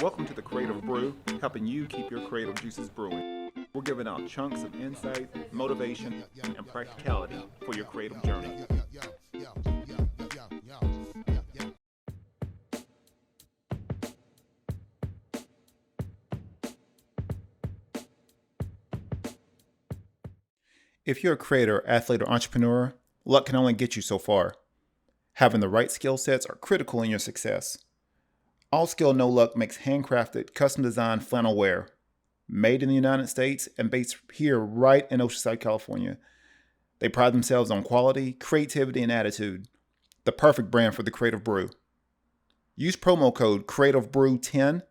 Welcome to the Creative Brew, helping you keep your creative juices brewing. We're giving out chunks of insight, motivation, and practicality for your creative journey. If you're a creator, athlete, or entrepreneur, luck can only get you so far. Having the right skill sets are critical in your success. All Skill No Luck makes handcrafted, custom designed flannel wear, made in the United States and based here right in Oceanside, California. They pride themselves on quality, creativity, and attitude. The perfect brand for the Creative Brew. Use promo code CreativeBrew10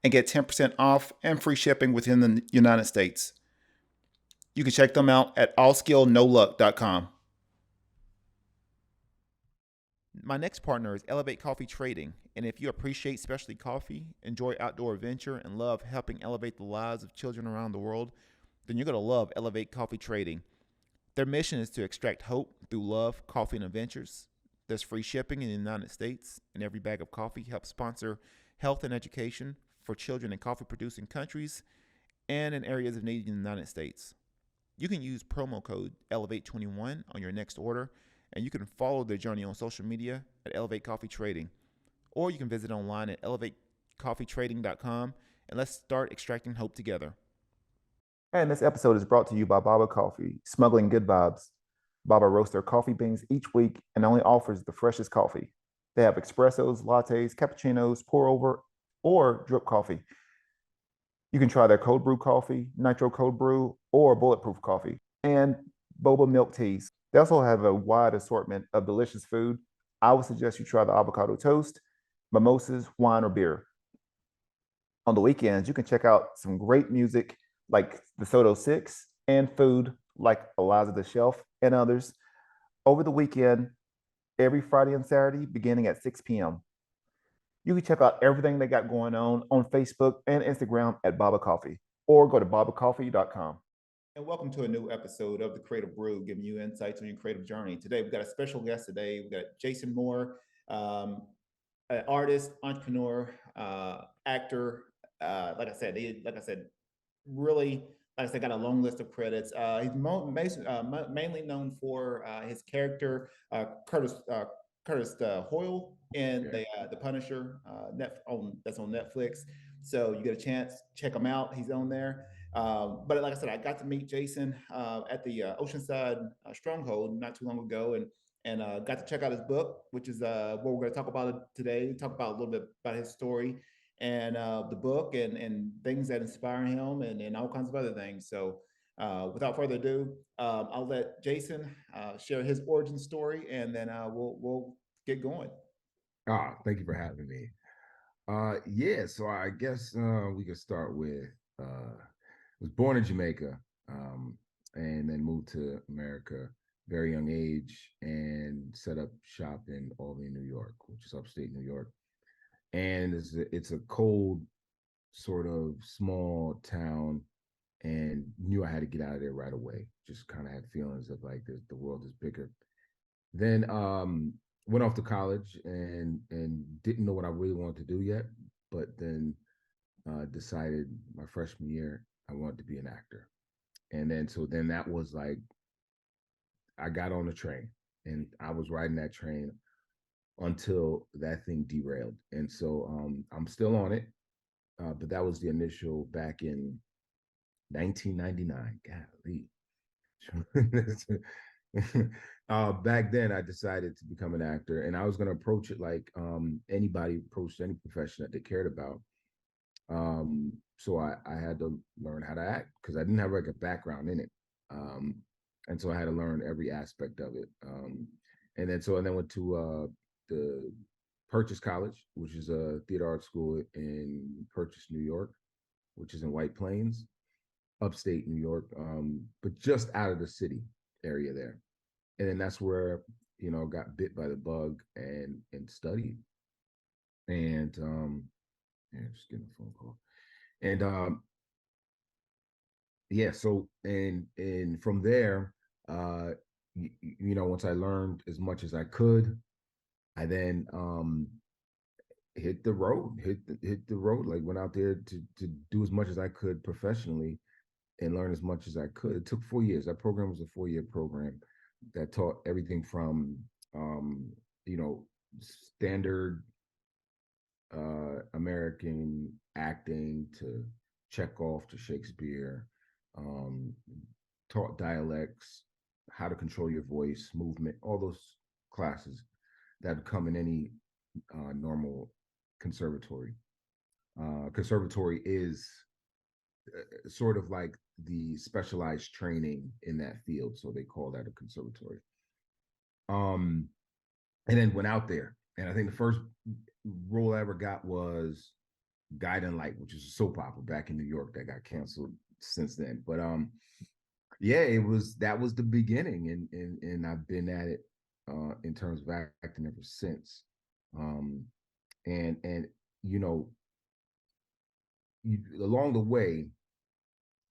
and get 10% off and free shipping within the United States. You can check them out at allskillnoluck.com. My next partner is Elevate Coffee Trading, and if you appreciate specialty coffee, enjoy outdoor adventure, and love helping elevate the lives of children around the world, then you're going to love Elevate Coffee Trading. Their mission is to extract hope through love, coffee, and adventures. There's free shipping in the United States, and every bag of coffee helps sponsor health and education for children in coffee-producing countries and in areas of need in the United States. You can use promo code Elevate21 on your next order, and you can follow their journey on social media at Elevate Coffee Trading. Or you can visit online at elevatecoffeetrading.com, and let's start extracting hope together. And this episode is brought to you by Baba Coffee, smuggling good vibes. Baba roasts their coffee beans each week and only offers the freshest coffee. They have espressos, lattes, cappuccinos, pour over, or drip coffee. You can try their cold brew coffee, nitro cold brew, or bulletproof coffee, and boba milk teas. They also have a wide assortment of delicious food. I would suggest you try the avocado toast, mimosas, wine, or beer. On the weekends, you can check out some great music like the Soto Six and food like Eliza the Shelf and others over the weekend, every Friday and Saturday, beginning at 6 p.m. You can check out everything they got going on Facebook and Instagram at Baba Coffee, or go to babacoffee.com. And welcome to a new episode of the Creative Brew, giving you insights on your creative journey. Today, we've got a special guest today. We've got Jason Moore, an artist, entrepreneur, actor. Like I said, really, like I said, got a long list of credits. He's mainly known for his character, Curtis Hoyle in the Punisher that's on Netflix. So you get a chance, check him out. He's on there. But like I said, I got to meet Jason at the Oceanside Stronghold not too long ago, and got to check out his book, which is what we're going to talk about today. Talk about a little bit about his story and the book and things that inspire him and all kinds of other things. So without further ado, I'll let Jason share his origin story, and then we'll get going. Thank you for having me. So I guess we could start with was born in Jamaica, and then moved to America very young age and set up shop in Albany, New York, which is upstate New York. And it's a cold sort of small town, and knew I had to get out of there right away. Just kind of had feelings of like the world is bigger. Then went off to college and didn't know what I really wanted to do yet, but then decided my freshman year I wanted to be an actor. And then that was like I got on the train and I was riding that train until that thing derailed. And so I'm still on it, but that was the initial back in 1999. Golly. Back then I decided to become an actor, and I was going to approach it like anybody approached any profession that they cared about. So I had to learn how to act because I didn't have like a background in it. And so I had to learn every aspect of it. And then went to the Purchase College, which is a theater art school in Purchase, New York, which is in White Plains, upstate New York, but just out of the city area there. And then that's where got bit by the bug and studied. And just getting a phone call. And so and from there, once I learned as much as I could, I then hit the road, hit the road. Like went out there to do as much as I could professionally and learn as much as I could. It took 4 years. That program was a 4-year program that taught everything from um, you know, standard American acting to Chekhov to Shakespeare, um, taught dialects, how to control your voice, movement, all those classes that would come in any normal conservatory. Conservatory is sort of like the specialized training in that field, so they call that a conservatory. Um, and then went out there, and I think the first role I ever got was Guiding Light, which is a soap opera back in New York that got canceled since then. But yeah, that was the beginning, and I've been at it in terms of acting ever since. Um, and you know, along the way,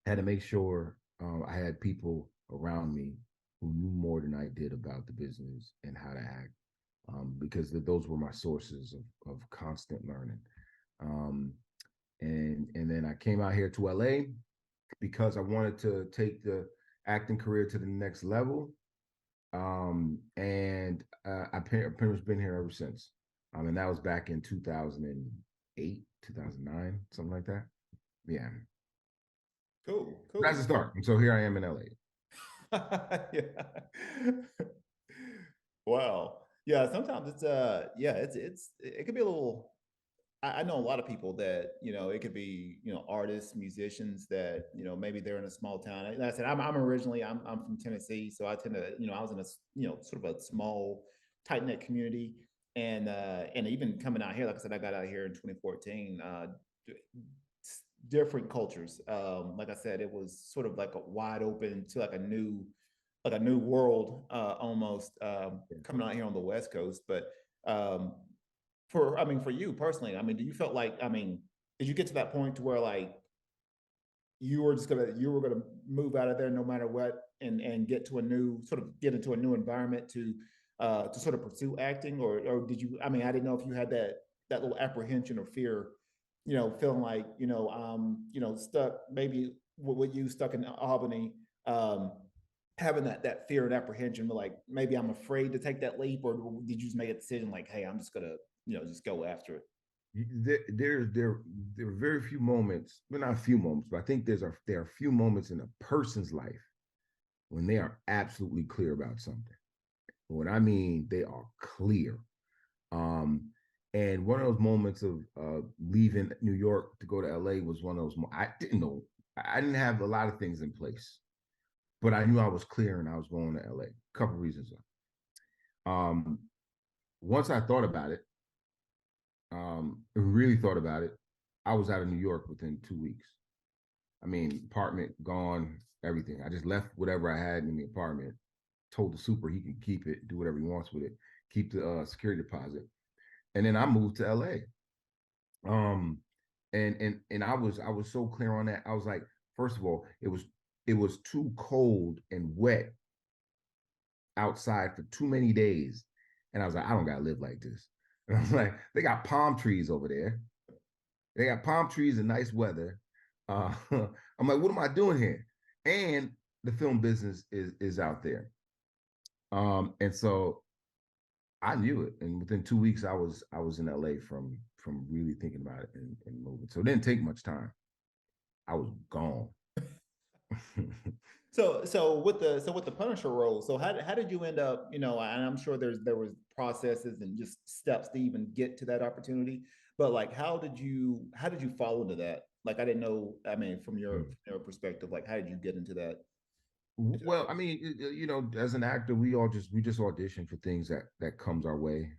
I had to make sure I had people around me who knew more than I did about the business and how to act, because those were my sources of constant learning. Um, and then I came out here to LA because I wanted to take the acting career to the next level. And I've pretty much been here ever since. And that was back in 2008, 2009, something like that. Yeah. Cool, That's the cool. start. And so here I am in LA. Yeah. Wow. Yeah, sometimes it's yeah, it could be a little. I know a lot of people that, it could be, artists, musicians that, maybe they're in a small town. Like I said, I'm originally, I'm from Tennessee. So I tend to, I was in a, sort of a small, tight knit community. And even coming out here, like I said, I got out here in 2014, different cultures. Like I said, it was sort of like a wide open to like a new world, almost, coming out here on the West Coast. But, um, I mean, for you personally, I mean, do you felt like, I mean, did you get to that point to where like you were gonna move out of there no matter what, and get to a new sort of get into a new environment to sort of pursue acting, or did you? I mean, I didn't know if you had that little apprehension or fear, feeling like stuck maybe with you stuck in Albany, um, having that fear and apprehension, but like maybe I'm afraid to take that leap, or did you just make a decision like, hey, I'm just gonna just go after it? There are very few moments, well, not a few moments, but I think there are a few moments in a person's life when they are absolutely clear about something. What I mean, they are clear. Um, and one of those moments of leaving New York to go to LA was one of those. I didn't know. I didn't have a lot of things in place, but I knew I was clear and I was going to LA. A couple of reasons. Um, Once I thought about it, really thought about it, I was out of New York within 2 weeks. I mean, apartment gone, everything. I just left whatever I had in the apartment, told the super he could keep it, do whatever he wants with it, keep the security deposit, and then I moved to LA. Um, and I was so clear on that. I was like, first of all, it was too cold and wet outside for too many days, and I was like, I don't gotta live like this. And I was like, they got palm trees over there. They got palm trees and nice weather. I'm like, what am I doing here? And the film business is out there. And so I knew it. And within 2 weeks, I was in LA from really thinking about it and moving. So it didn't take much time. I was gone. So with the Punisher role, so how did you end up? And I'm sure there was processes and just steps to even get to that opportunity. But like, how did you fall into that? Like, I didn't know. I mean, from your perspective, like, how did you get into that Well, I role? mean, as an actor, we just audition for things that comes our way.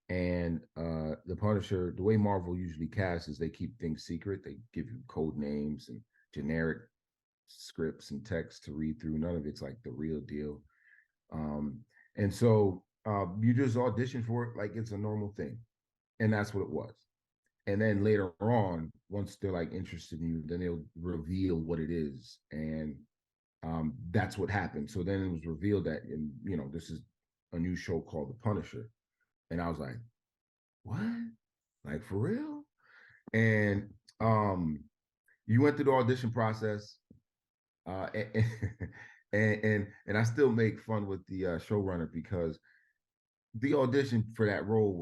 And the Punisher, the way Marvel usually casts is they keep things secret. They give you code names and generic scripts and text to read through. None of it's like the real deal. Um, and so you just audition for it like it's a normal thing, and that's what it was. And then later on, once they're like interested in you, then they'll reveal what it is, and that's what happened. So then it was revealed that, this is a new show called The Punisher, and I was like, what? Like for real? And you went through the audition process, uh, and, and I still make fun with the showrunner because the audition for that role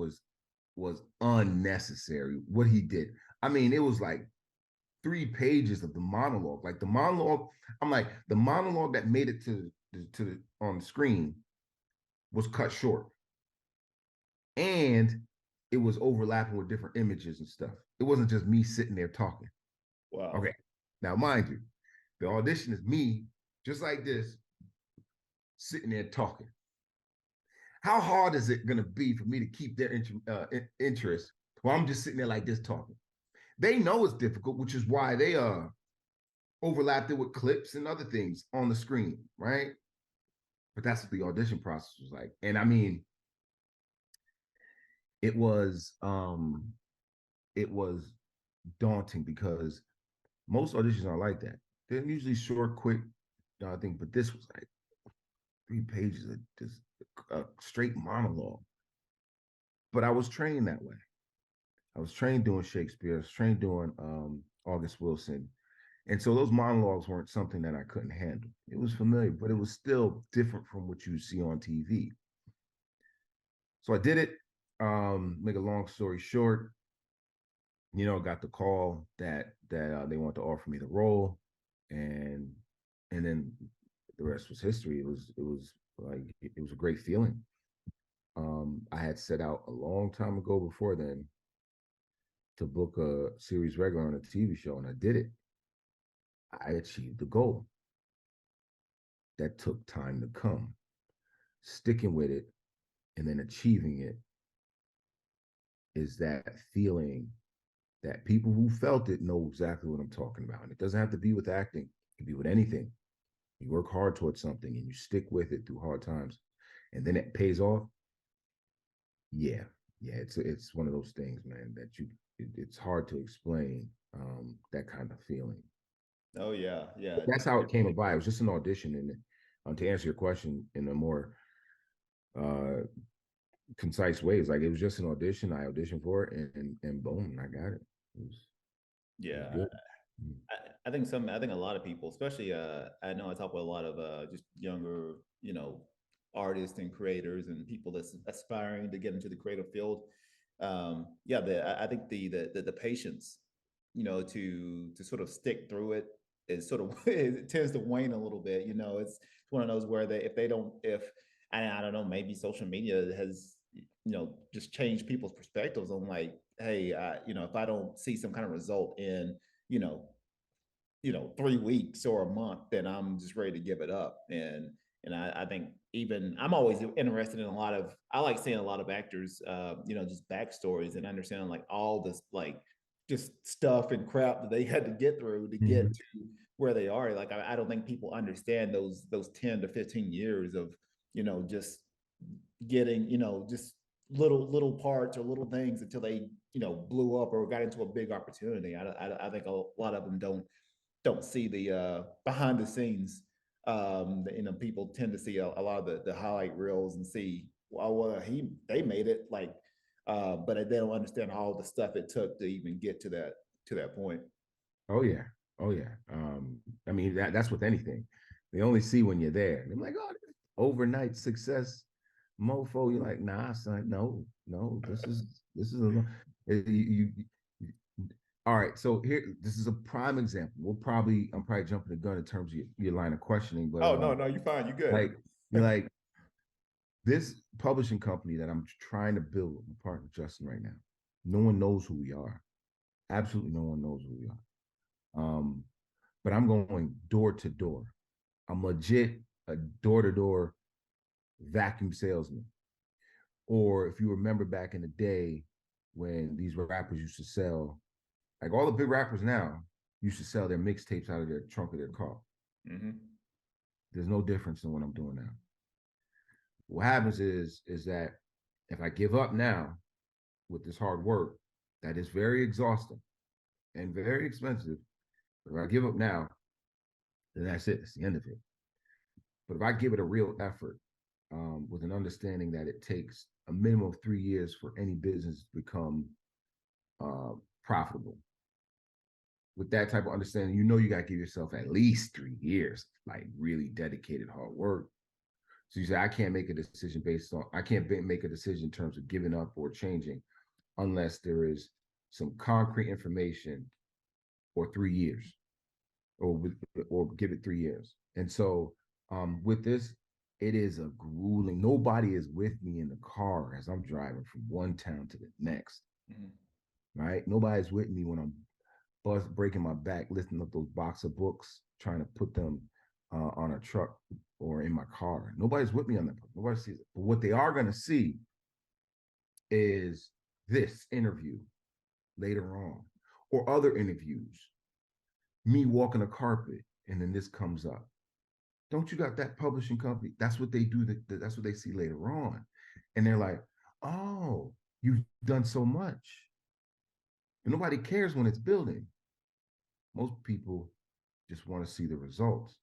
was unnecessary. What he did, I mean, it was like 3 pages of the monologue. Like the monologue, I'm like the monologue that made it to the on the screen was cut short, and it was overlapping with different images and stuff. It wasn't just me sitting there talking. Wow. Okay, now mind you, the audition is me just like this sitting there talking. How hard is it going to be for me to keep their interest while I'm just sitting there like this talking? They know it's difficult, which is why they overlapped it with clips and other things on the screen, right? But that's what the audition process was like. And I mean, it was it was daunting because most auditions are like that. They're usually short, quick, thing, but this was like 3 pages of just a straight monologue. But I was trained that way. I was trained doing Shakespeare. I was trained doing August Wilson. And so those monologues weren't something that I couldn't handle. It was familiar, but it was still different from what you see on TV. So I did it. Make a long story short, got the call that they want to offer me the role, and then the rest was history. It was like it was a great feeling. I had set out a long time ago before then to book a series regular on a TV show, and I did it. I achieved the goal. That took time to come. Sticking with it and then achieving it is that feeling that people who felt it know exactly what I'm talking about. And it doesn't have to be with acting, it can be with anything. You work hard towards something and you stick with it through hard times, and then it pays off. Yeah, yeah, it's one of those things, man, that it's hard to explain that kind of feeling. Oh yeah, yeah. But that's how it came about. It was just an audition, and to answer your question in a more uh, concise way, it's like it was just an audition. I auditioned for it, and boom, I got it. It was Yeah, good. Mm. I think I think a lot of people, especially I know I talk with a lot of just younger, artists and creators and people that's aspiring to get into the creative field. Yeah, I think the patience, to sort of stick through it is sort of it tends to wane a little bit. It's one of those where they if they don't if I don't know, maybe social media has just changed people's perspectives on like, hey, if I don't see some kind of result in you know 3 weeks or a month, then I'm just ready to give it up. And I think even I'm always interested in a lot of I like seeing a lot of actors, just backstories and understanding like all this like just stuff and crap that they had to get through to get Mhm. to where they are. Like I don't think people understand those 10 to 15 years of just getting just little parts or little things until they blew up or got into a big opportunity. I think a lot of them don't see the behind the scenes. People tend to see a lot of the highlight reels and see, well, they made it like, but they don't understand all the stuff it took to even get to that point. Oh yeah, oh yeah. I mean that's with anything. They only see when you're there. They're like, oh, overnight success, mofo. You're like, nah, son, no, no. This is all right. So here, this is a prime example. I'm probably jumping the gun in terms of your line of questioning, but Oh no, you're fine, you're good. like you're like this publishing company that I'm trying to build with my partner Justin right now. No one knows who we are. Absolutely, no one knows who we are. But I'm going door to door. I'm legit a door to door vacuum salesman. Or if you remember back in the day when these rappers used to sell, like all the big rappers now used to sell their mixtapes out of their trunk of their car. Hmm. There's no difference in what I'm doing now. What happens is that if I give up now with this hard work, that is very exhausting and very expensive. But if I give up now, then that's it. It's the end of it. But if I give it a real effort, with an understanding that it takes a minimum of 3 years for any business to become profitable. With that type of understanding, you know you got to give yourself at least 3 years, like really dedicated hard work. So you say, I can't make a decision based on, I can't make a decision in terms of giving up or changing unless there is some concrete information or 3 years, or or give it 3 years. And so with this, it is a grueling. Nobody is with me in the car as I'm driving from one town to the next. Mm-hmm. Right? Nobody's with me when I'm breaking my back, lifting up those box of books, trying to put them on a truck or in my car. Nobody's with me on that. Nobody sees it. But what they are going to see is this interview later on, or other interviews, me walking a carpet, and then this comes up. Don't you got that publishing company? That's what they do. That's what they see later on. And they're like, oh, you've done so much. And nobody cares when it's building. Most people just want to see the results.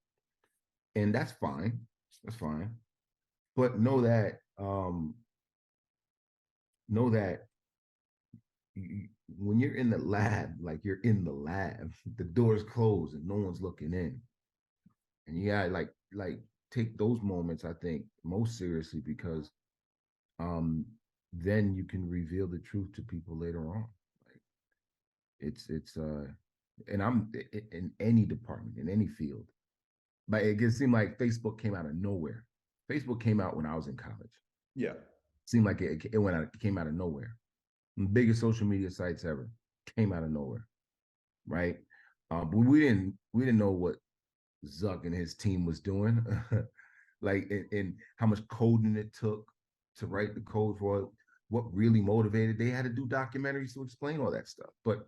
And that's fine. That's fine. But know that when you're in the lab, like you're in the lab, the door's closed and no one's looking in. And you gotta like take those moments, I think, most seriously, because then you can reveal the truth to people later on. Like it's and I'm in any department, in any field. But it seemed like Facebook came out of nowhere. Facebook came out when I was in college. Yeah. Seemed like it came out of nowhere. The biggest social media sites ever came out of nowhere, right? But we didn't know what Zuck and his team was doing, like and how much coding it took to write the code for it, what really motivated. They had to do documentaries to explain all that stuff. But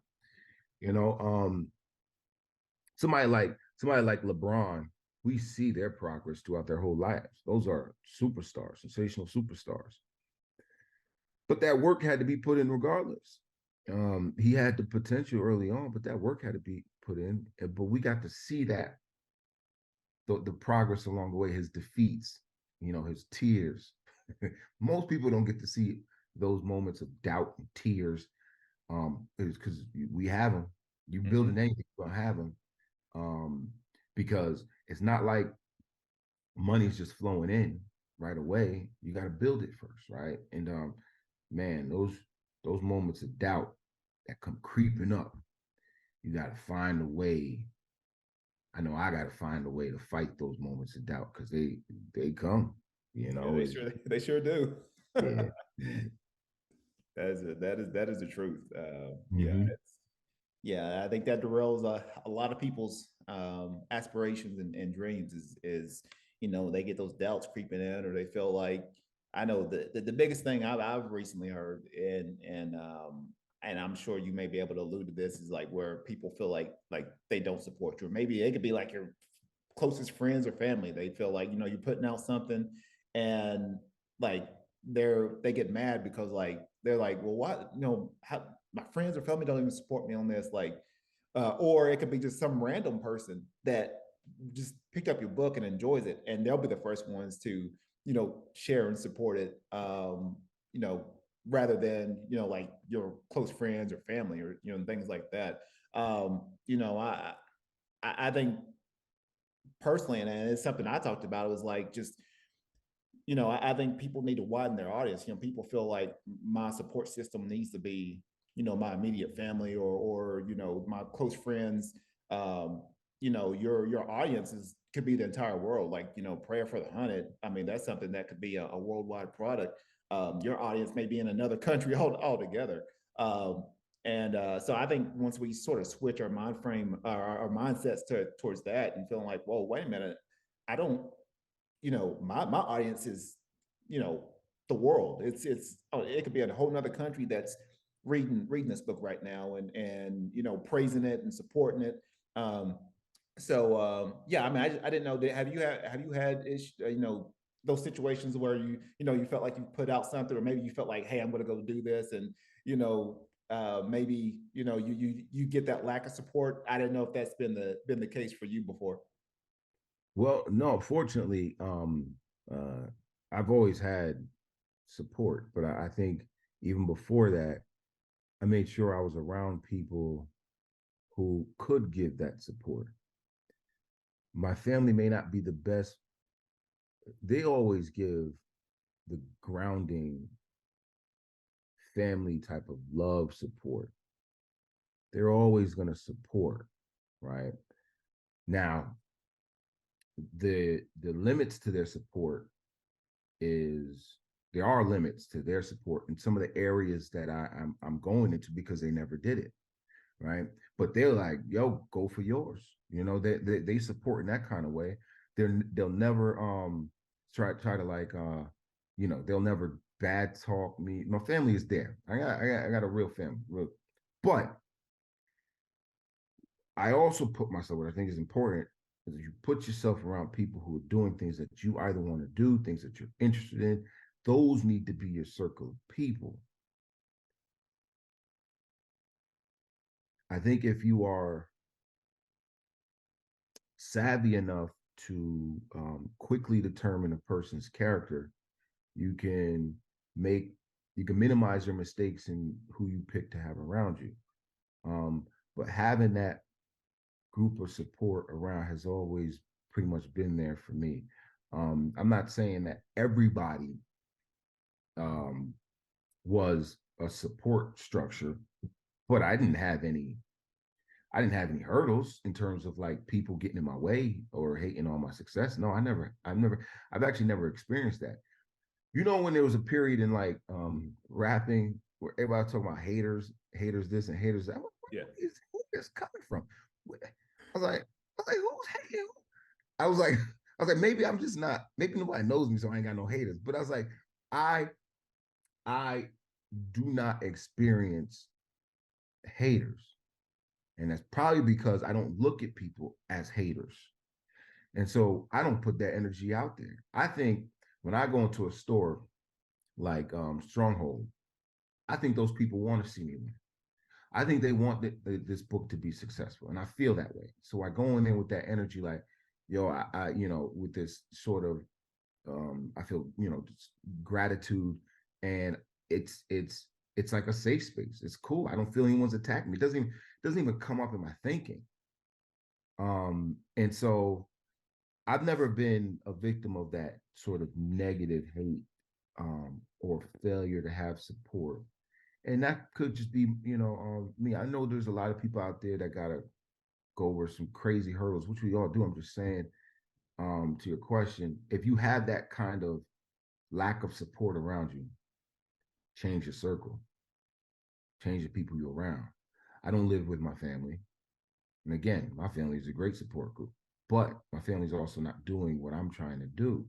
you know, somebody like LeBron, we see their progress throughout their whole lives. Those are superstars, sensational superstars. But that work had to be put in regardless. He had the potential early on, but that work had to be put in. But we got to see that the progress along the way, his defeats, his tears. Most people don't get to see those moments of doubt and tears, because we have them. You building anything, you're gonna have them, because it's not like money's just flowing in right away. You got to build it first, right? And man, those moments of doubt that come creeping up, you got to find a way. I know I got to find a way to fight those moments of doubt, because they come, Yeah, they sure do. Yeah. That is the truth. Mm-hmm. Yeah, I think that derails a lot of people's aspirations and dreams. Is they get those doubts creeping in, or they feel like, I know the biggest thing I've recently heard, and I'm sure you may be able to allude to this, is like where people feel like they don't support you, or maybe it could be like your closest friends or family. They feel like you're putting out something, and like they get mad because like they're like, well, what, how my friends or family don't even support me on this, like, or it could be just some random person that just picked up your book and enjoys it, and they'll be the first ones to share and support it, you know rather than like your close friends or family, or things like that. I think personally, and it's something I talked about, it was like, just I think people need to widen their audience. People feel like my support system needs to be, my immediate family, or my close friends. Your audiences could be the entire world. Like, Prayer for the Hunted. I mean, that's something that could be a worldwide product. Your audience may be in another country altogether. So I think once we sort of switch our mind frame, our mindsets towards that, and feeling like, whoa, wait a minute, I don't, my audience is, you know, the world. It could be a whole nother country that's reading this book right now, and praising it and supporting it. Yeah, I mean, I didn't know that. Have you had those situations where you felt like you put out something, or maybe you felt like, hey, I'm going to go do this, and maybe you get that lack of support. I didn't know if that's been the case for you before. Well, no, fortunately, I've always had support, but I think even before that, I made sure I was around people who could give that support. My family may not be the best. They always give the grounding family type of love support. They're always going to support, right? Now, the limits to their support is there are limits to their support in some of the areas that I'm going into because they never did it, right? But they're like, yo, go for yours. You know, they support in that kind of way. They'll never try to like you know, they'll never bad talk me. My family is there. I got a real family, but I also put myself, what I think is important is that you put yourself around people who are doing things that you either want to do, things that you're interested in. Those need to be your circle of people. I think if you are savvy enough to quickly determine a person's character, you can make you can minimize your mistakes in who you pick to have around you. But having that group of support around has always pretty much been there for me. I'm not saying that everybody um, was a support structure, but I didn't have any hurdles in terms of like people getting in my way or hating on my success. No, I've actually never experienced that. You know, when there was a period in like rapping where everybody was talking about haters this and haters that. Where Yeah. is haters coming from? I was like, who's hating? I was like, I was like, maybe I'm just not, maybe nobody knows me, so I ain't got no haters. But I was like, I I do not experience haters. And that's probably because I don't look at people as haters. And so I don't put that energy out there. I think when I go into a store like Stronghold, I think those people want to see me win. I think they want this book to be successful. And I feel that way. So I go in there with that energy, like, yo, you know, with this sort of, I feel, you know, gratitude. And it's, it's, it's like a safe space. It's cool. I don't feel anyone's attacking me. Doesn't even come up in my thinking. And so I've never been a victim of that sort of negative hate or failure to have support. And that could just be, you know, me. I know there's a lot of people out there that gotta go over some crazy hurdles, which we all do. I'm just saying, to your question, if you have that kind of lack of support around you, change your circle, change the people you're around. I don't live with my family. And again, my family is a great support group, but my family's also not doing what I'm trying to do.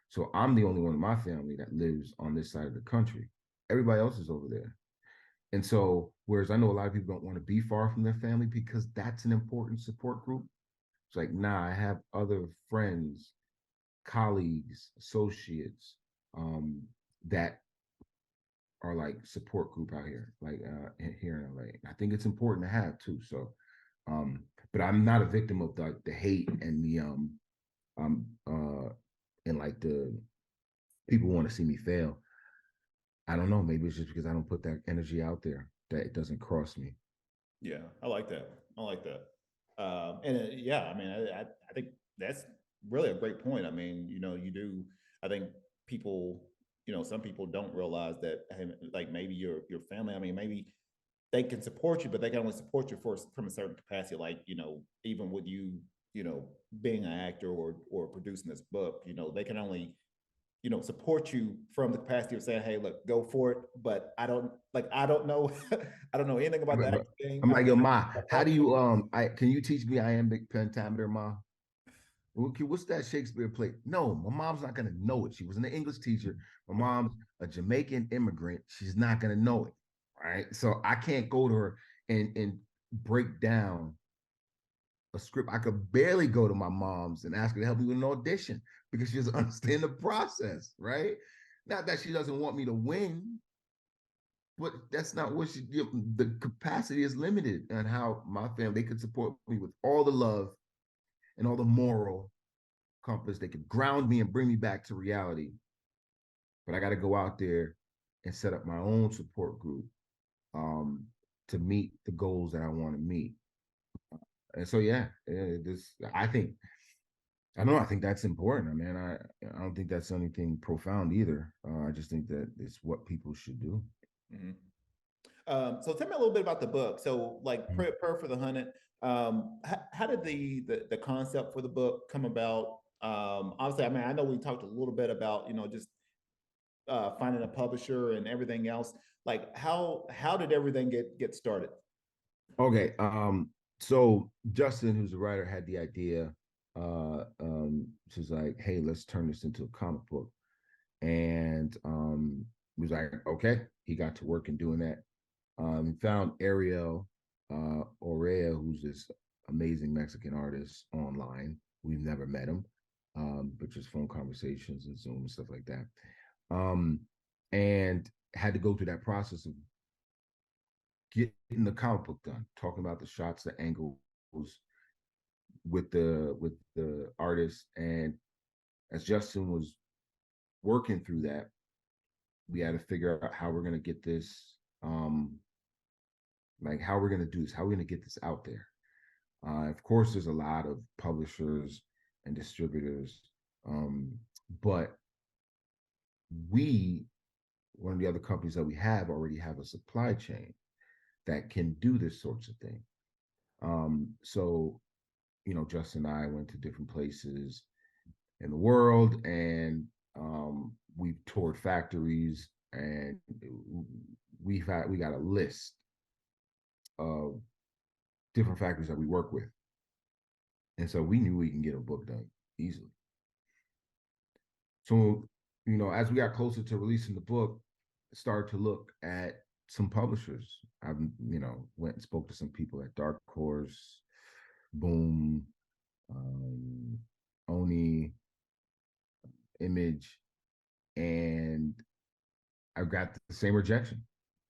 So I'm the only one in my family that lives on this side of the country. Everybody else is over there. And so, whereas I know a lot of people don't want to be far from their family because that's an important support group. It's like, nah, I have other friends, colleagues, associates that are like support group out here, like here in LA. I think it's important to have too. So, but I'm not a victim of the hate and the um uh and like the people want to see me fail. I don't know. Maybe it's just because I don't put that energy out there that it doesn't cross me. Yeah, I like that. I like that. And yeah, I mean, I think that's really a great point. I mean, you know, you do. I think people, you know, some people don't realize that, hey, like maybe your family. I mean, maybe they can support you, but they can only support you for from a certain capacity. Like, you know, even with you, you know, being an actor or producing this book, you know, they can only support you from the capacity of saying, "Hey, look, go for it." But I don't know, I don't know anything about the But acting thing. I'm I like, mean, yo, ma, I how don't do know. you I can you teach me iambic pentameter, ma? Okay, what's that Shakespeare play? No, my mom's not gonna know it. She was an English teacher. My mom's a Jamaican immigrant. She's not gonna know it. Right. So I can't go to her and break down a script. I could barely go to my mom's and ask her to help me with an audition because she doesn't understand the process, right? Not that she doesn't want me to win, but that's not what she, the capacity is limited on how my family, they could support me with all the love and all the moral compass. They could ground me and bring me back to reality. But I got to go out there and set up my own support group um, to meet the goals that I want to meet. And so, yeah, this I think I don't know. I think that's important. I mean, I don't think that's anything profound either. I just think that it's what people should do. Mhm. So tell me a little bit about the book. So like Mhm. prayer for the Hunted. How did the concept for the book come about? Obviously, I mean, I know we talked a little bit about, just finding a publisher and everything else. Like how did everything get started? Okay. So Justin, who's a writer, had the idea. She's like, "Hey, let's turn this into a comic book," and he was like, "Okay." He got to work in doing that. He found Ariel Orea, who's this amazing Mexican artist online. We've never met him, but just phone conversations and Zoom and stuff like that. Um, and had to go through that process of getting the comic book done, talking about the shots, the angles with the artist. And as Justin was working through that, we had to figure out how we're gonna get this, like how we're gonna do this, how we're gonna get this out there. Of course, there's a lot of publishers and distributors, but we, one of the other companies that we have, already have a supply chain that can do this sorts of thing. So, Justin and I went to different places in the world, and we've toured factories, and we got a list of different factories that we work with, and so we knew we can get a book done easily. So, as we got closer to releasing the book, started to look at some publishers. I, went and spoke to some people at Dark Horse, Boom, um, Oni, Image, and I got the same rejection.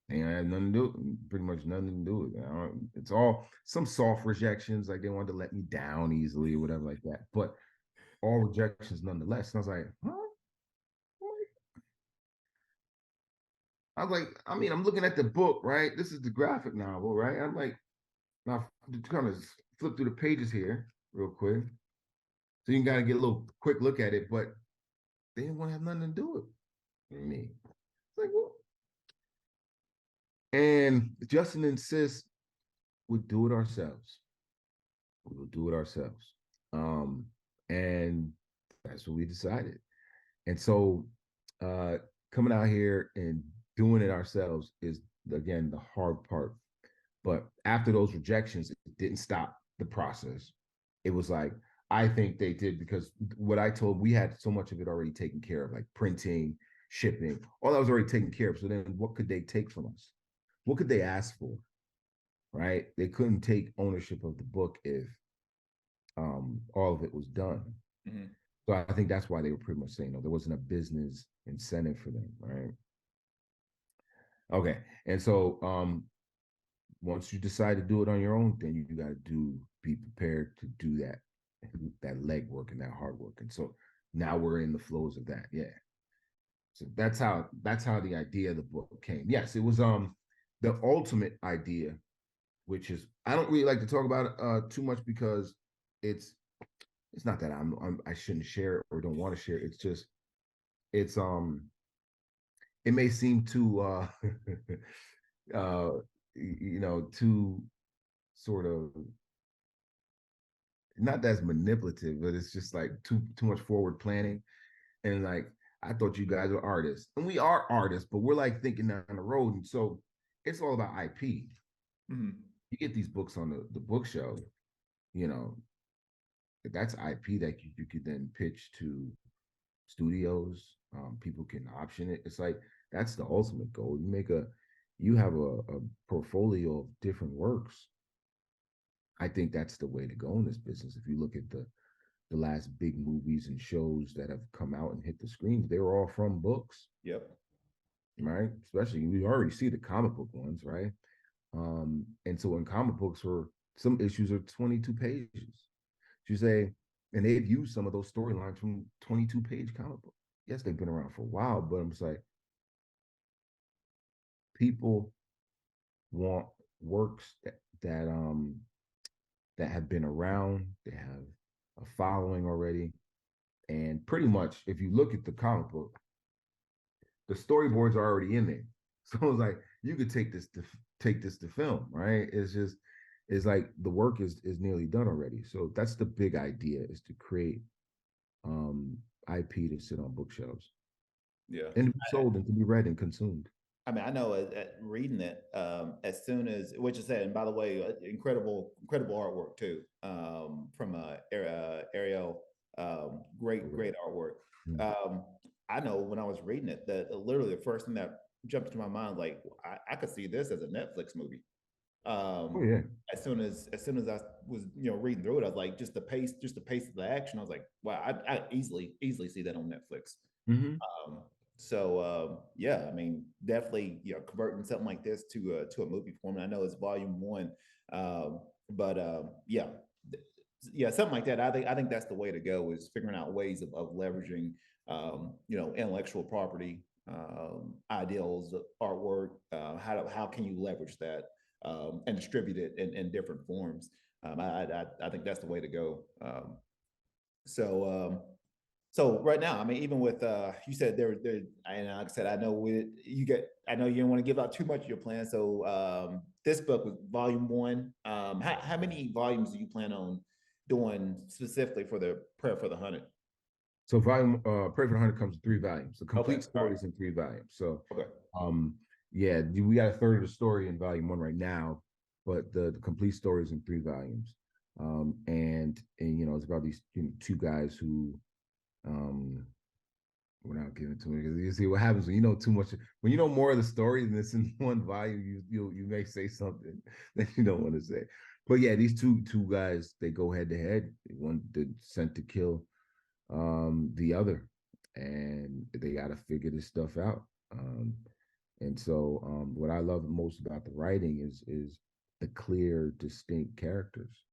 And I had nothing to do, pretty much nothing to do with it. It's all some soft rejections, like they wanted to let me down easily or whatever like that. But all rejections nonetheless. And I was like, huh? I was like, I mean, I'm looking at the book, right? This is the graphic novel, right? I'm like, now to kind of flip through the pages here real quick. So you can kind of get a little quick look at it, but they didn't want to have nothing to do with me. It's like, well, and Justin insists we'll do it ourselves. We will do it ourselves. Um, and that's what we decided. And so uh coming out here and doing it ourselves is again the hard part. But after those rejections, it didn't stop the process. It was like, I think they did because what I told, we had so much of it already taken care of, like printing, shipping, all that was already taken care of. So then what could they take from us? What could they ask for? Right? They couldn't take ownership of the book if all of it was done. Mhm. So I think that's why they were pretty much saying no, there wasn't a business incentive for them, right? Okay. And so once you decide to do it on your own, then you got to be prepared to do that leg work and that hard work. And so now we're in the flows of that. Yeah. So that's how the idea of the book came. Yes, it was the ultimate idea, which is I don't really like to talk about it too much because it's it's not that I shouldn't share it or don't want to share it. It's just it's it may seem too uh too sort of not that's manipulative, but it's just like too much forward planning. And like I thought you guys were artists. And we are artists, but we're like thinking down the road. And so it's all about IP. Mhm. You get these books on the bookshelf, you know, that's IP that you could then pitch to studios. People can option it. It's like that's the ultimate goal. You have a portfolio of different works. I think that's the way to go in this business. If you look at the last big movies and shows that have come out and hit the screens, they were all from books, Yep. right? Especially we already see the comic book ones, right? And so in comic books, were some issues are 22 pages. You say, and they've used some of those storylines from 22-page comic book. Yes, they've been around for a while, but I'm just like, people want works that have been around, they have a following already, and pretty much if you look at the comic book, the storyboards are already in there. So it's like you could take this to film, right? It's like the work is nearly done already. So that's the big idea, is to create um IP to sit on bookshelves Yeah. and to be sold and to be read and consumed. I mean, I know reading it, as soon as, which is said, and by the way, incredible artwork too, from Ariel, great artwork. Mm. Um, I know when I was reading it, that literally the first thing that jumped into my mind, like I could see this as a Netflix movie. Oh Um, yeah. as soon as I was reading through it, I was like, just the pace of the action. I was like, wow, I easily see that on Netflix. Mm-hmm. Um, yeah, I mean, definitely, converting something like this to a movie form. And I know it's volume one, but yeah, yeah, something like that. I think that's the way to go, is figuring out ways of leveraging, intellectual property, ideals, artwork. How can you leverage that, and distribute it in different forms? I think that's the way to go. So. So right now, I mean, even with you said there, and like I said, I know I know you don't want to give out too much of your plan. So this book was volume one. How many volumes do you plan on doing specifically for the Prayer for the 100? So volume Pray for the 100 comes in 3 volumes. The Okay, complete all right, story is in 3 volumes. So okay, um yeah, we got a third of the story in volume one right now, but the complete story is in 3 volumes. And it's about these two guys who um without giving too much, because you see what happens when you know too much. When you know more of the story than it's in one volume, you may say something that you don't want to say. But yeah, these two guys, they go head to head. One did sent to kill the other, and they got to figure this stuff out. And so what I love most about the writing is the clear, distinct characters.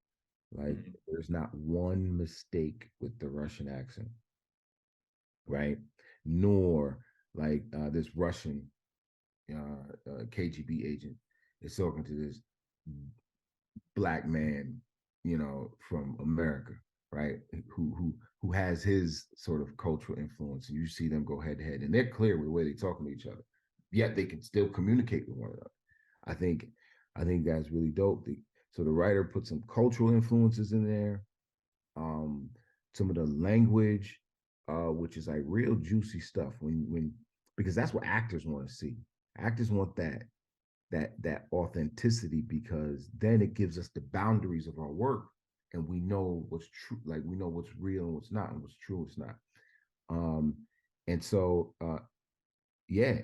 Like mhm, there's not one mistake with the Russian accent, right? Nor like this Russian KGB agent is talking to this black man, from America, right? Who has his sort of cultural influence, and you see them go head to head, and they're clear with the way they talking to each other, yet they can still communicate with one another. I think, I think that's really dope. So the writer put some cultural influences in there, um, some of the language, which is like real juicy stuff. When because that's what actors want to see. Actors want that authenticity, because then it gives us the boundaries of our work, and we know what's true, like we know what's real and what's not, and what's true and what's not. um and so yeah,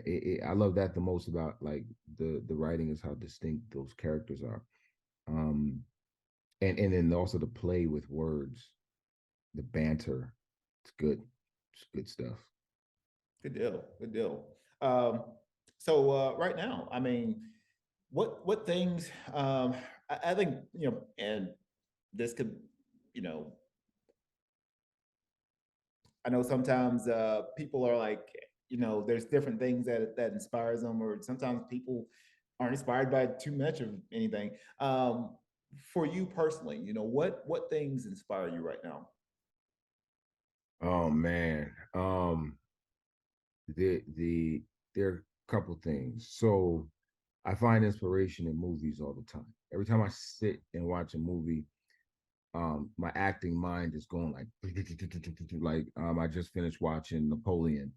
I love that the most about like the writing, is how distinct those characters are. um and then also the play with words, the banter. It's good stuff. good deal, good deal. Um, so right now, I mean, what things? I think and this could, you know, I know sometimes people are like, there's different things that inspires them, or sometimes people aren't inspired by too much of anything. For you personally, what things inspire you right now? Oh man. The there are a couple things. So I find inspiration in movies all the time. Every time I sit and watch a movie, my acting mind is going like like I just finished watching Napoleon,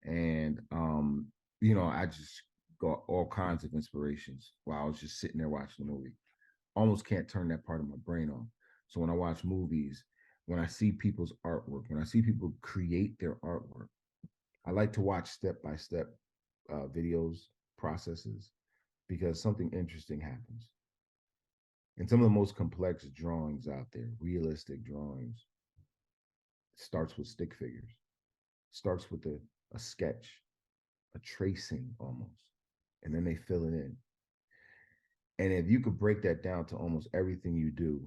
and I just got all kinds of inspirations while I was just sitting there watching the movie. Almost can't turn that part of my brain off. So when I watch movies, when I see people's artwork, when I see people create their artwork, I like to watch step by step videos, processes, because something interesting happens. And some of the most complex drawings out there, realistic drawings, starts with stick figures, starts with a sketch, a tracing almost, and then they fill it in. And if you could break that down to almost everything you do,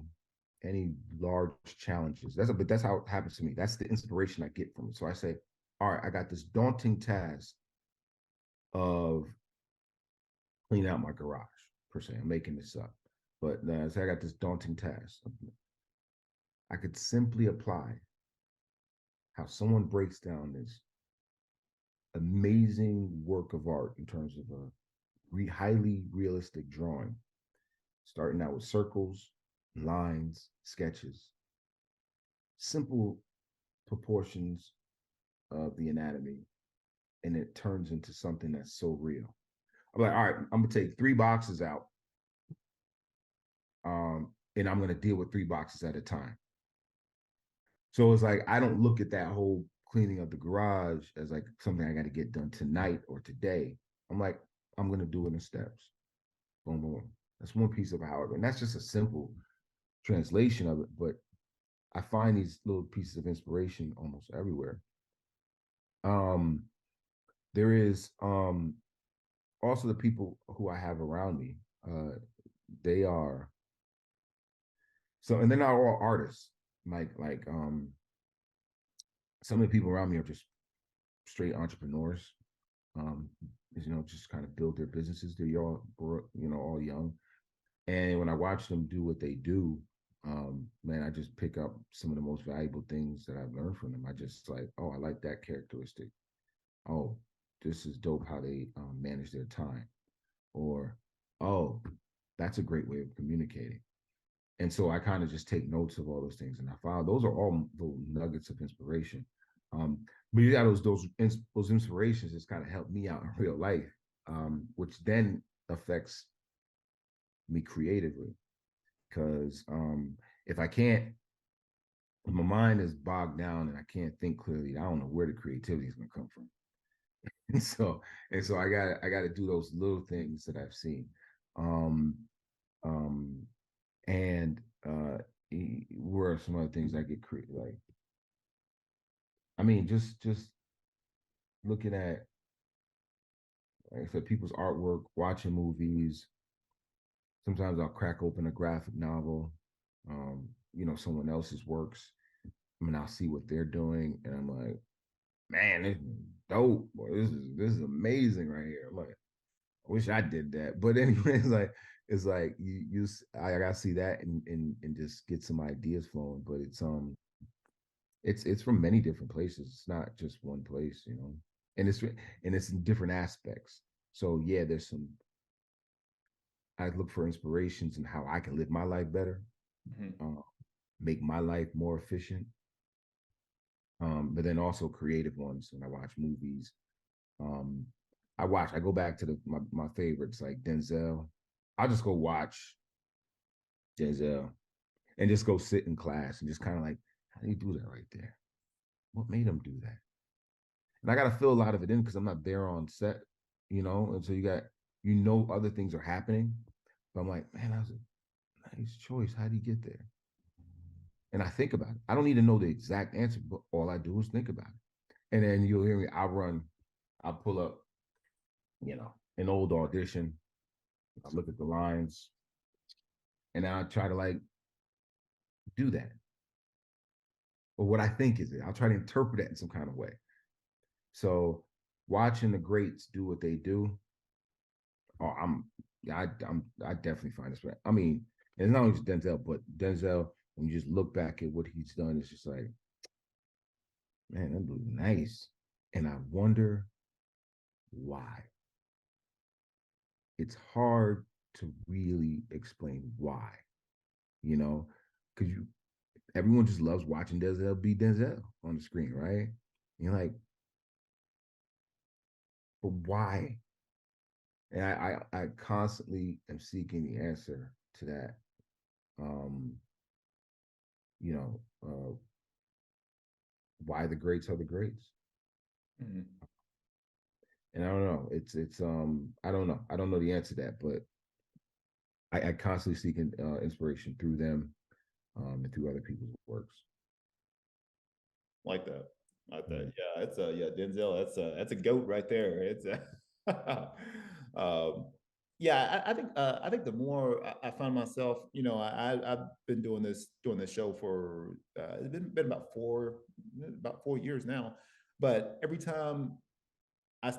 any large challenges, but that's how it happens to me. That's the inspiration I get from it. So I say, all right, I got this daunting task of clean out my garage. per se. I'm making this up, but so I got this daunting task. I could simply apply how someone breaks down this amazing work of art in terms of a highly realistic drawing, starting out with circles, lines, sketches, simple proportions of the anatomy, and it turns into something that's so real. I'm like, all right, I'm gonna take 3 boxes out, and I'm gonna deal with 3 boxes at a time. So it's like I don't look at that whole cleaning of the garage as like something I got to get done tonight or today. I'm like, I'm gonna do it in steps. Boom, boom. That's one piece of how, and that's just a simple translation of it. But I find these little pieces of inspiration almost everywhere. Um, there is also the people who I have around me. They are so, and they're not all artists. Like some of the people around me are just straight entrepreneurs. Um, just kind of build their businesses. They're all, all young. And when I watch them do what they do, man, I just pick up some of the most valuable things that I've learned from them. I just like, oh, I like that characteristic. Oh, this is dope how they manage their time. Or, oh, that's a great way of communicating. And so I kind of just take notes of all those things, and I found those are all little nuggets of inspiration. Um, but yeah, those inspirations just kind of help me out in real life, which then affects me creatively. Because if I can't, if my mind is bogged down and I can't think clearly, I don't know where the creativity is going to come from. and so I got to do those little things that I've seen. Um, um, and where are some other things I get creative? Like, I mean, just looking at, like I said, people's artwork, watching movies. Sometimes I'll crack open a graphic novel, someone else's works. I mean, I'll see what they're doing, and I'm like, man, this is dope. Boy, this is amazing right here. I'm like, I wish I did that. But anyway, it's like I gotta see that and just get some ideas flowing. But it's from many different places. It's not just one place. And it's in different aspects. So yeah, there's some. I look for inspirations in how I can live my life better, Mm-hmm. uh, make my life more efficient. But then also creative ones when I watch movies. Um, I go back to my favorites like Denzel. I'll just go watch Denzel and just go sit in class and just kind of like, how do you do that right there? What made him do that? And I got to fill a lot of it in because I'm not there on set. And so other things are happening. But I'm like, man, that was a nice choice. How do you get there? And I think about it. I don't need to know the exact answer, but all I do is think about it. And then you'll hear me. I'll pull up, an old audition. I look at the lines, and I try to like do that. Or what I think is it. I'll try to interpret that in some kind of way. So watching the greats do what they do, oh, I definitely find this. I mean, it's not only just Denzel, but Denzel. When you just look back at what he's done, it's just like, man, that dude nice. And I wonder why. It's hard to really explain why, you know, because everyone just loves watching Denzel be Denzel on the screen, right? And you're like, but why? And I constantly am seeking the answer to that. Um, you know, why the greats are the greats. Mm-hmm. And I don't know. It's I don't know. I don't know the answer to that, but I constantly seek inspiration through them, and through other people's works. Like that. Like Mm. that. Yeah, it's a yeah, Denzel, that's a goat right there. It's a um yeah, I think the more I find myself, I've been doing this show for it's been about 4 years now. But every time I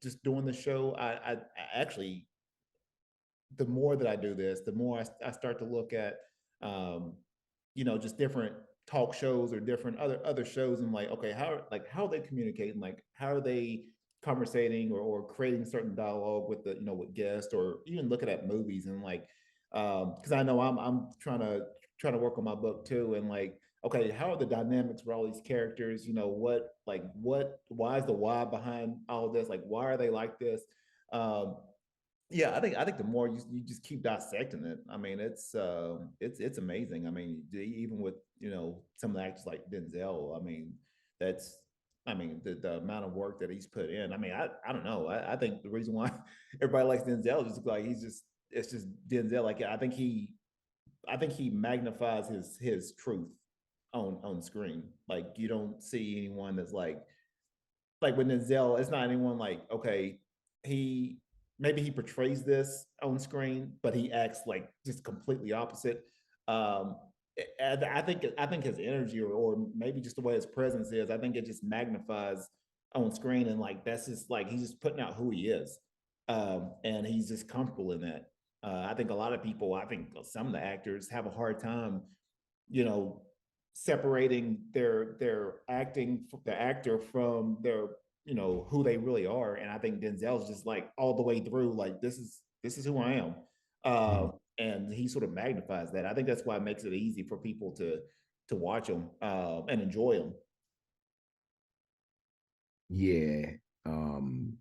just doing the show, I actually the more that I do this, the more I start to look at, um, just different talk shows or different other shows, and like, okay, how are they communicating? Like, how are they conversating or creating certain dialogue with the with guests, or even looking at movies and like, because I know I'm trying to work on my book too, and like, okay, how are the dynamics for all these characters? Why is the why behind all of this? Like, why are they like this? Um, yeah, I think the more you just keep dissecting it, I mean, it's amazing. I mean, even with some of the actors like Denzel, I mean, that's I mean the amount of work that he's put in. I mean, I don't know. I think the reason why everybody likes Denzel is just like it's just Denzel. Like I think he magnifies his truth on screen. Like you don't see anyone that's like with Denzel, it's not anyone like, okay, he maybe he portrays this on screen, but he acts like just completely opposite. Um, I think his energy, or maybe just the way his presence is, I think it just magnifies on screen, and like that's just like he's just putting out who he is, and he's just comfortable in that. I think a lot of people, I think some of the actors have a hard time, you know, separating their acting, the actor, from their who they really are. And I think Denzel's just like all the way through, like this is who I am. Mhm. And he sort of magnifies that. I think that's why it makes it easy for people to watch him and enjoy him. Yeah, um,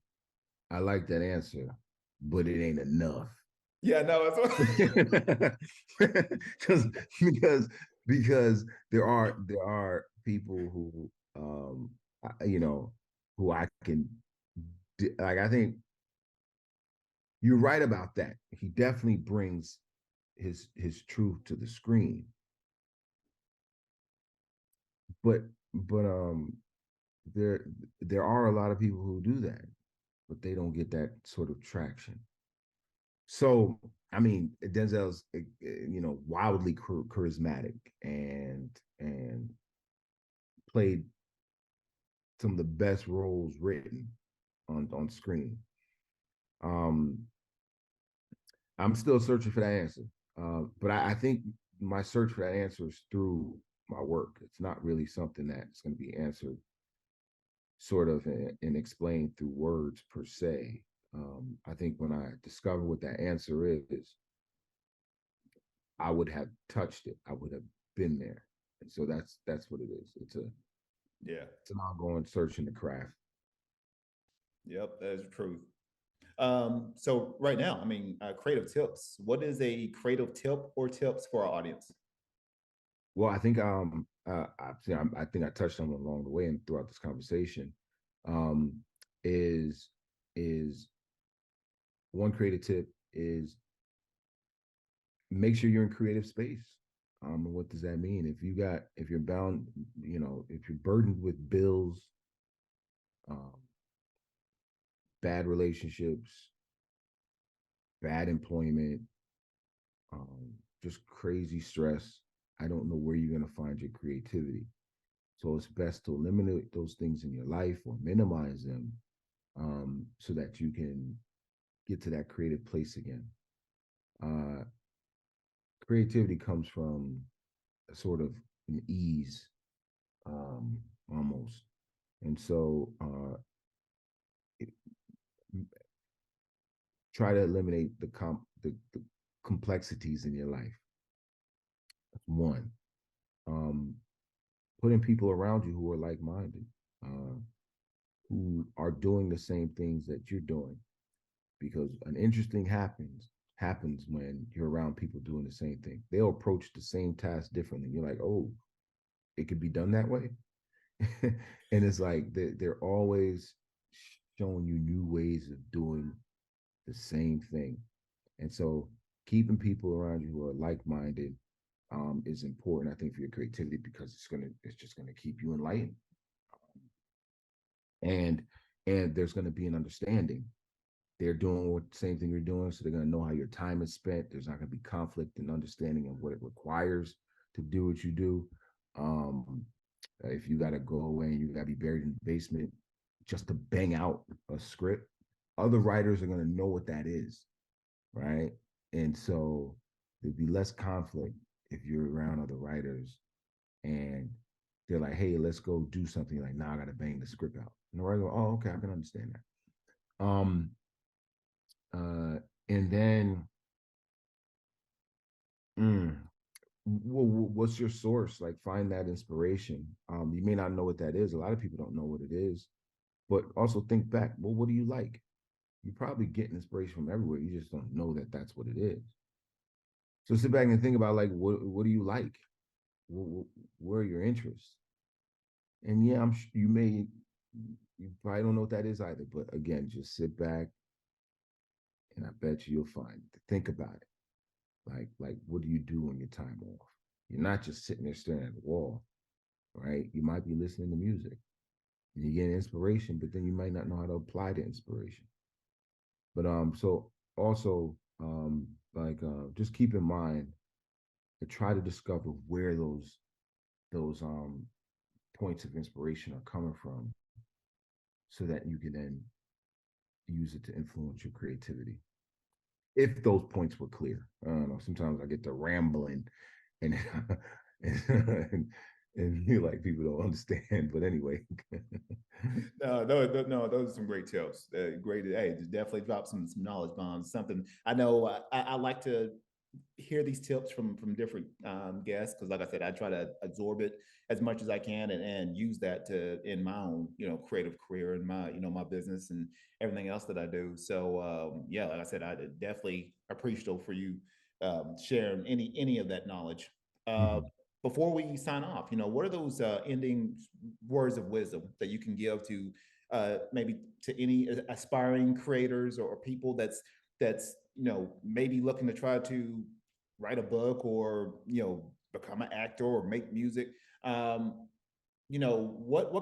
I like that answer, but it ain't enough. Yeah, no, because because because there are people who you know who I can like. I think you're right about that. He definitely brings his truth to the screen, but but there there are a lot of people who do that, but they don't get that sort of traction. So, I mean, Denzel's wildly charismatic and played some of the best roles written on screen. Um, I'm still searching for that answer, but I think my search for that answer is through my work. It's not really something that's going to be answered sort of and explained through words per se. I think when I discover what that answer is, I would have touched it. I would have been there. And so that's what it is. yeah, It's an ongoing search in the craft. yep, that is the truth. So right now, I mean, creative tips. What is a creative tip or tips for our audience? Well, I think I think I touched on it along the way and throughout this conversation. Um, is is one creative tip is make sure you're in creative space. And what does that mean? If you're bound, if you're burdened with bills, um, bad relationships, bad employment, just crazy stress, I don't know where you're going to find your creativity. So it's best to eliminate those things in your life or minimize them, so that you can get to that creative place again. Uh, Creativity comes from a sort of an ease, um, almost. And so it, try to eliminate the complexities in your life. That's one. Um, Putting people around you who are like minded, uh, who are doing the same things that you're doing. Because an interesting happens when you're around people doing the same thing. They'll approach the same task differently. You're like, oh, it could be done that way. And it's like they're always showing you new ways of doing the same thing. And so keeping people around you who are like-minded, is important, I think, for your creativity, because it's just gonna keep you enlightened. And and there's gonna be an understanding. They're doing what the same thing you're doing, so they're gonna know how your time is spent. There's not gonna be conflict and understanding of what it requires to do what you do. Um, if you gotta go away and you gotta be buried in the basement just to bang out a script, other writers are gonna know what that is, right? And so there'd be less conflict if you're around other writers and they're like, hey, let's go do something. You're like, nah, I gotta bang the script out. And the writer go, oh, okay, I can understand that. Uh and then mm, what's your source? Like find that inspiration. You may not know what that is. A lot of people don't know what it is, but also think back. Well, what do you like? You probably get inspiration from everywhere. You just don't know that that's what it is. So sit back and think about like what do you like? Where are your interests? And yeah, you probably don't know what that is either. But again, just sit back and I bet you'll find it. Think about it. Like what do you do on your time off? You're not just sitting there staring at the wall, right? You might be listening to music and you get inspiration, but then you might not know how to apply the inspiration. But so also just keep in mind to try to discover where those points of inspiration are coming from so that you can then use it to influence your creativity. If those points were clear. I don't know. Sometimes I get to rambling and and, and feel like people don't understand. But anyway. No, those are some great tips. Great, hey, just definitely drop some knowledge bombs. Something I know. I like to hear these tips from different guests because, like I said, I try to absorb it as much as I can and use that to in my own creative career and my my business and everything else that I do. So yeah, like I said, I definitely appreciate for you sharing any of that knowledge. Uh, Mhm. Before we sign off, what are those ending words of wisdom that you can give to maybe to any aspiring creators or people that's maybe looking to try to write a book or become an actor or make music. What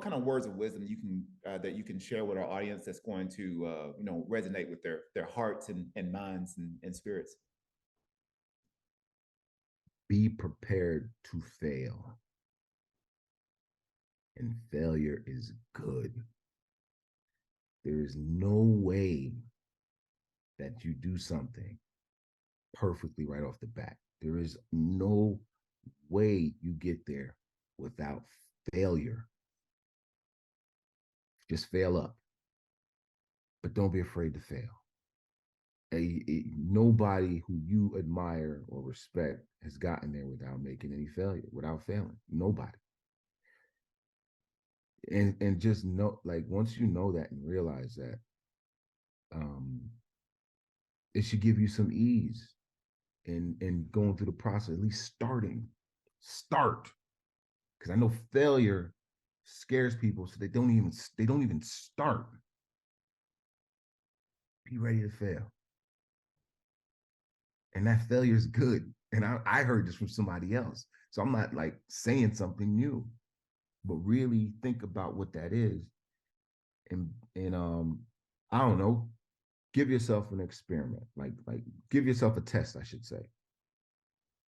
kind of words of wisdom you can that you can share with our audience that's going to resonate with their hearts and minds and spirits. Be prepared to fail. And failure is good. There is no way that you do something perfectly right off the bat. There is no way you get there without failure. Just fail up, but don't be afraid to fail. Nobody who you admire or respect has gotten there without making any failure, without failing. Nobody. And just know, like once you know that and realize that, um, it should give you some ease in going through the process, at least starting. Start. Because I know failure scares people, so they don't even start. Be ready to fail. And that failure is good. And I heard this from somebody else. So I'm not like saying something new, but really think about what that is. And I don't know, give yourself an experiment. Like give yourself a test, I should say.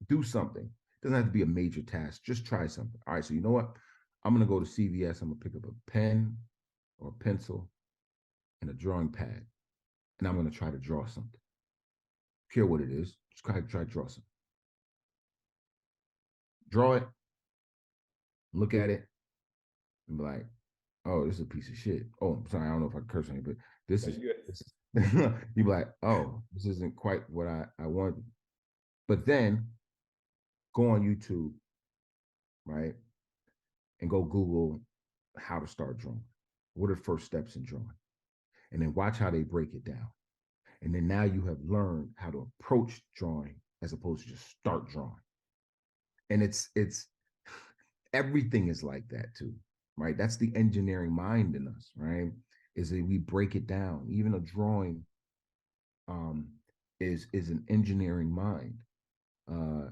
Do something. It doesn't have to be a major task. Just try something. All right. So you know what? I'm gonna go to CVS. I'm gonna pick up a pen or a pencil and a drawing pad, and I'm gonna try to draw something. Care what it is. Just try to draw something. Draw it, look at it, and be like, "Oh, this is a piece of shit." Oh, I'm sorry. I don't know if I curse on you, but this is Good. this is. You be like, "Oh, this isn't quite what I wanted." But then go on YouTube, right, and go Google how to start drawing. What are the first steps in drawing? And then watch how they break it down. And then now you have learned how to approach drawing as opposed to just start drawing. And it's everything is like that too, right? That's the engineering mind in us, right? Is that we break it down. Even a drawing um, is an engineering mind, uh,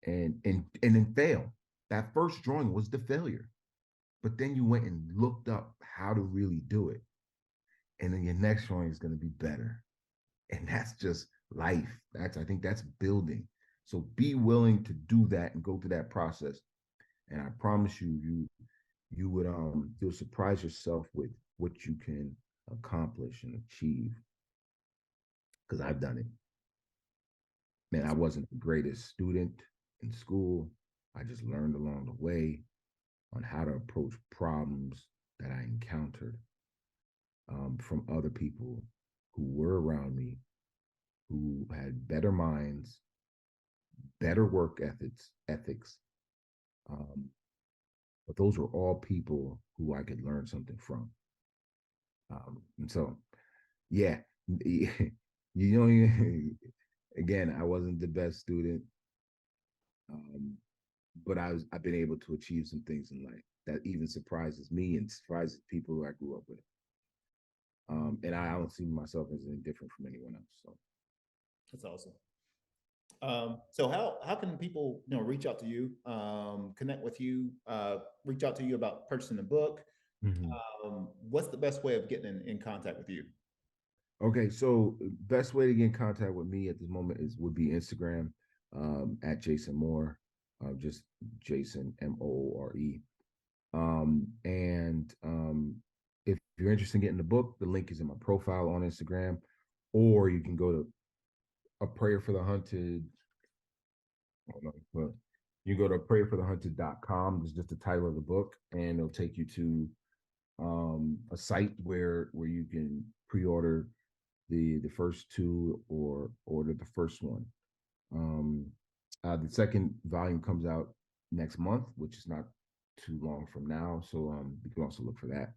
and then fail. That first drawing was the failure, but then you went and looked up how to really do it, and then your next drawing is going to be better, and that's just life. I think that's building. So be willing to do that and go through that process, and I promise you'll surprise yourself with what you can accomplish and achieve because I've done it. Man, I wasn't the greatest student in school. I just learned along the way on how to approach problems that I encountered from other people who were around me, who had better minds, better work ethics. Um, but those were all people who I could learn something from. And so, yeah, you know, again, I wasn't the best student, but I've been able to achieve some things in life that even surprises me and surprises people who I grew up with. And I don't see myself as any different from anyone else. So That's awesome. So how can people reach out to you, connect with you, reach out to you about purchasing a book? mm-hmm. What's the best way of getting in contact with you? Okay, so best way to get in contact with me at this moment would be Instagram at Jason Moore, just Jason Moore. And if you're interested in getting the book, the link is in my profile on Instagram, or you can go to A Prayer for the Hunted. I don't know, but you go to prayerforthehunted.com. It's just the title of the book, and it'll take you to a site where you can pre-order the first two or order the first one. The second volume comes out next month, which is not too long from now. So you can also look for that.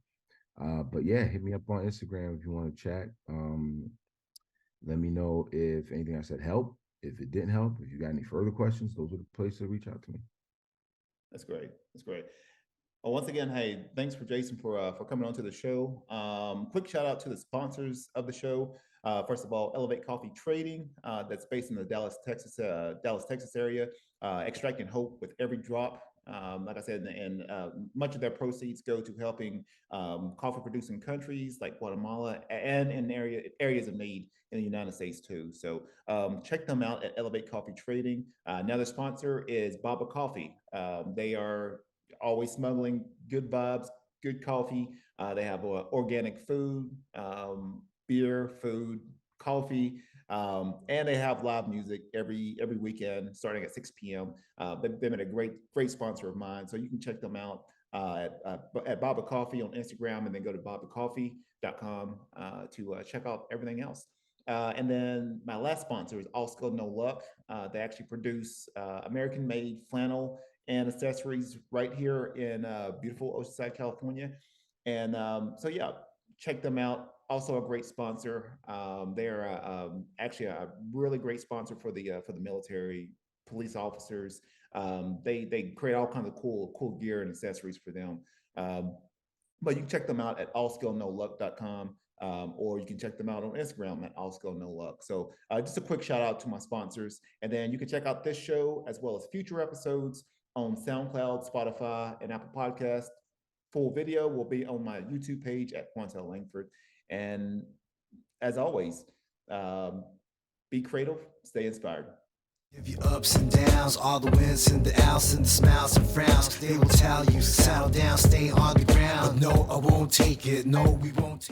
But yeah, hit me up on Instagram if you want to chat. Let me know if anything I said helped. If it didn't help, if you got any further questions, those are the places to reach out to me. That's great. That's great. Well, once again, hey, thanks for Jason for coming on to the show. Quick shout out to the sponsors of the show. First of all, Elevate Coffee Trading, that's based in the Dallas, Texas area, extracting hope with every drop. Like I said, and much of their proceeds go to helping coffee producing countries like Guatemala and in areas of need in the United States too. So check them out at Elevate Coffee Trading. Another sponsor is Baba Coffee. They are always smuggling good vibes, good coffee. They have organic food, beer, food, coffee, and they have live music every weekend starting at 6 p.m. They've been a great sponsor of mine, so you can check them out at Baba Coffee on Instagram, and then go to babacoffee.com to check out everything else. And then my last sponsor is All Skill No Luck. They actually produce American-made flannel and accessories right here in beautiful Oceanside, California. And so, yeah, check them out. Also, a great sponsor. They're actually a really great sponsor for the military, police officers. They create all kinds of cool gear and accessories for them. But you can check them out at allskillnoluck.com. Or you can check them out on Instagram at allskillnoluck. So just a quick shout out to my sponsors. And then you can check out this show as well as future episodes on SoundCloud, Spotify, and Apple Podcasts. Full video will be on my YouTube page at Quantel Langford. And as always, be creative, stay inspired. Give you ups and downs, all the wins and the outs and the smiles and frowns. They will tell you, settle down, stay on the ground. But no, I won't take it. No, we won't take it.